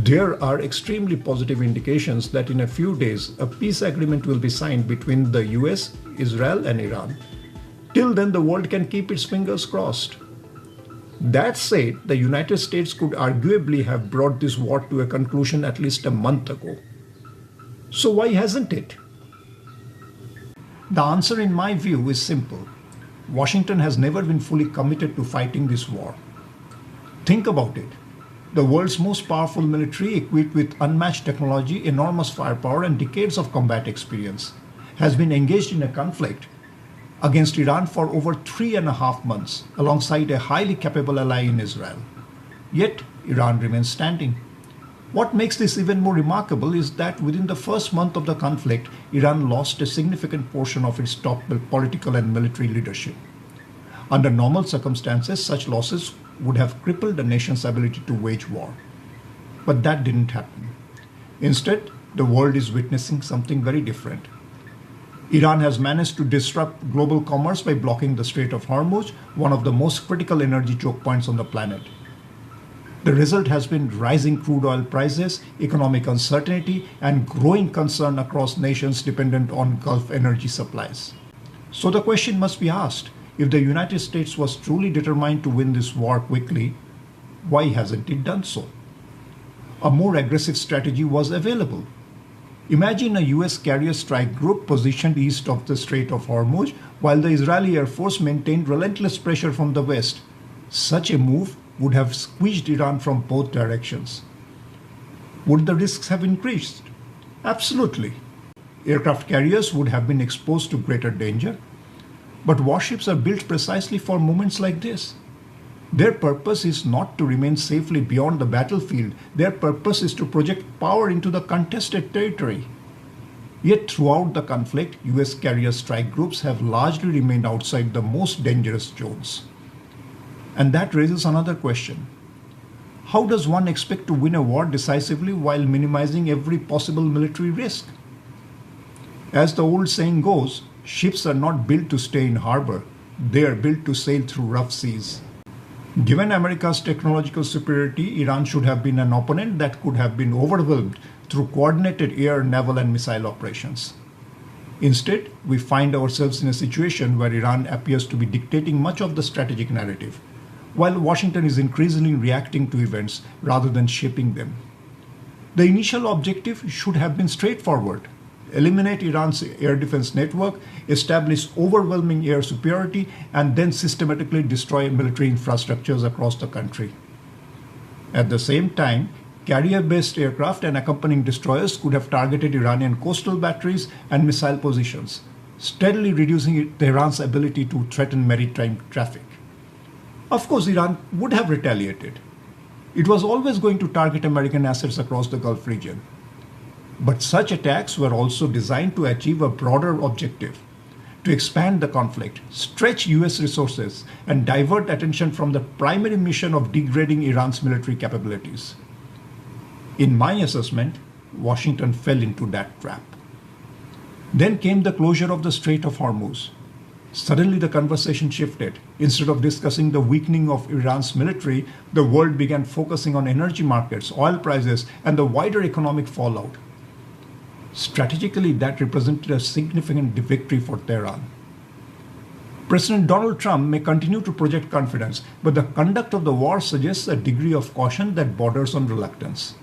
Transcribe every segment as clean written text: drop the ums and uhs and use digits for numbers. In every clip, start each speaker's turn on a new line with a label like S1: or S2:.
S1: There are extremely positive indications that in a few days a peace agreement will be signed between the US, Israel and Iran. Till then the world can keep its fingers crossed. That said, the United States could arguably have brought this war to a conclusion at least a month ago. So why hasn't it? The answer in my view is simple. Washington has never been fully committed to fighting this war. Think about it. The world's most powerful military, equipped with unmatched technology, enormous firepower, and decades of combat experience, has been engaged in a conflict against Iran for over 3.5 months, alongside a highly capable ally in Israel. Yet, Iran remains standing. What makes this even more remarkable is that within the first month of the conflict, Iran lost a significant portion of its top political and military leadership. Under normal circumstances, such losses would have crippled the nation's ability to wage war. But that didn't happen. Instead, the world is witnessing something very different. Iran has managed to disrupt global commerce by blocking the Strait of Hormuz, one of the most critical energy choke points on the planet. The result has been rising crude oil prices, economic uncertainty, and growing concern across nations dependent on Gulf energy supplies. So the question must be asked, if the United States was truly determined to win this war quickly, why hasn't it done so? A more aggressive strategy was available. Imagine a US carrier strike group positioned east of the Strait of Hormuz while the Israeli Air Force maintained relentless pressure from the west. Such a move would have squeezed Iran from both directions. Would the risks have increased? Absolutely. Aircraft carriers would have been exposed to greater danger. But warships are built precisely for moments like this. Their purpose is not to remain safely beyond the battlefield. Their purpose is to project power into the contested territory. Yet throughout the conflict, US carrier strike groups have largely remained outside the most dangerous zones. And that raises another question. How does one expect to win a war decisively while minimizing every possible military risk? As the old saying goes, ships are not built to stay in harbor. They are built to sail through rough seas. Given America's technological superiority, Iran should have been an opponent that could have been overwhelmed through coordinated air, naval, and missile operations. Instead, we find ourselves in a situation where Iran appears to be dictating much of the strategic narrative, while Washington is increasingly reacting to events rather than shaping them. The initial objective should have been straightforward: eliminate Iran's air defense network, establish overwhelming air superiority, and then systematically destroy military infrastructures across the country. At the same time, carrier-based aircraft and accompanying destroyers could have targeted Iranian coastal batteries and missile positions, steadily reducing Tehran's ability to threaten maritime traffic. Of course, Iran would have retaliated. It was always going to target American assets across the Gulf region. But such attacks were also designed to achieve a broader objective: to expand the conflict, stretch US resources, and divert attention from the primary mission of degrading Iran's military capabilities. In my assessment, Washington fell into that trap. Then came the closure of the Strait of Hormuz. Suddenly the conversation shifted. Instead of discussing the weakening of Iran's military, the world began focusing on energy markets, oil prices, and the wider economic fallout. Strategically, that represented a significant victory for Tehran. President Donald Trump may continue to project confidence, but the conduct of the war suggests a degree of caution that borders on reluctance.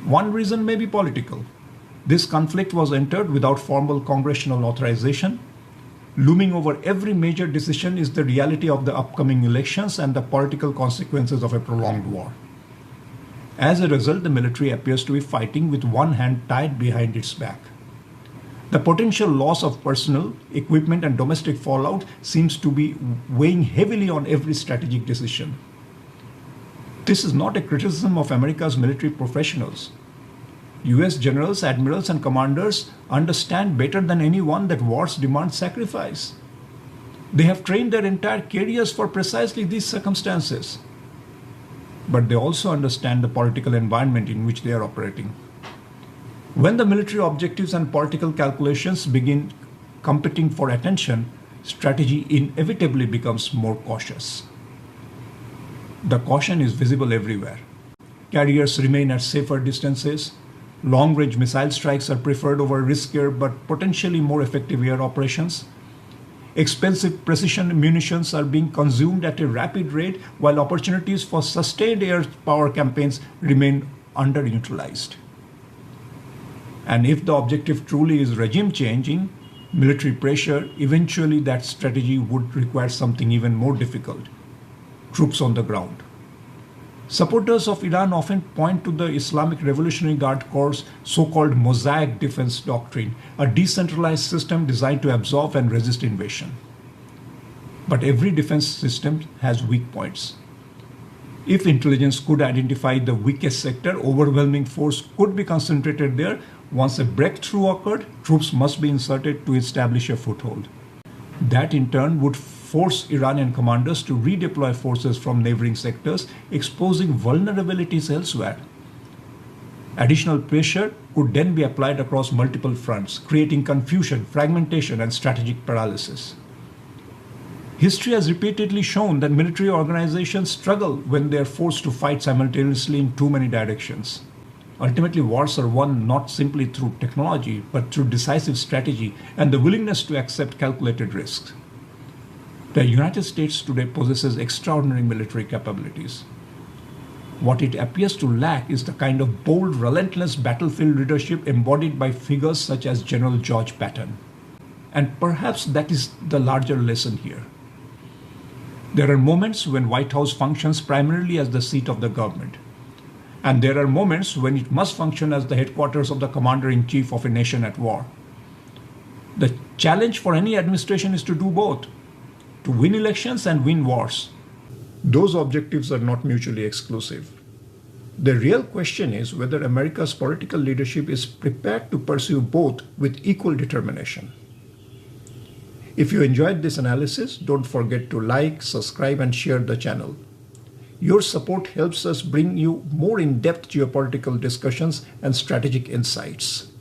S1: One reason may be political. This conflict was entered without formal congressional authorization. Looming over every major decision is the reality of the upcoming elections and the political consequences of a prolonged war. As a result, the military appears to be fighting with one hand tied behind its back. The potential loss of personnel, equipment, and domestic fallout seems to be weighing heavily on every strategic decision. This is not a criticism of America's military professionals. US generals, admirals, and commanders understand better than anyone that wars demand sacrifice. They have trained their entire careers for precisely these circumstances. But they also understand the political environment in which they are operating. When the military objectives and political calculations begin competing for attention, strategy inevitably becomes more cautious. The caution is visible everywhere. carriers remain at safer distances. Long-range missile strikes are preferred over riskier but potentially more effective air operations. Expensive precision munitions are being consumed at a rapid rate, while opportunities for sustained air power campaigns remain underutilized. And if the objective truly is regime changing, military pressure, eventually that strategy would require something even more difficult: troops on the ground. Supporters of Iran often point to the Islamic Revolutionary Guard Corps' so-called mosaic defense doctrine, a decentralized system designed to absorb and resist invasion. But every defense system has weak points. If intelligence could identify the weakest sector, overwhelming force could be concentrated there. Once a breakthrough occurred, troops must be inserted to establish a foothold. That in turn would force Iranian commanders to redeploy forces from neighboring sectors, exposing vulnerabilities elsewhere. Additional pressure could then be applied across multiple fronts, creating confusion, fragmentation, and strategic paralysis. History has repeatedly shown that military organizations struggle when they are forced to fight simultaneously in too many directions. Ultimately, wars are won not simply through technology, but through decisive strategy and the willingness to accept calculated risks. The United States today possesses extraordinary military capabilities. What it appears to lack is the kind of bold, relentless battlefield leadership embodied by figures such as General George Patton. And perhaps that is the larger lesson here. There are moments when White House functions primarily as the seat of the government. And there are moments when it must function as the headquarters of the commander-in-chief of a nation at war. The challenge for any administration is to do both, to win elections and win wars. Those objectives are not mutually exclusive. The real question is whether America's political leadership is prepared to pursue both with equal determination. If you enjoyed this analysis, don't forget to like, subscribe, and share the channel. Your support helps us bring you more in-depth geopolitical discussions and strategic insights.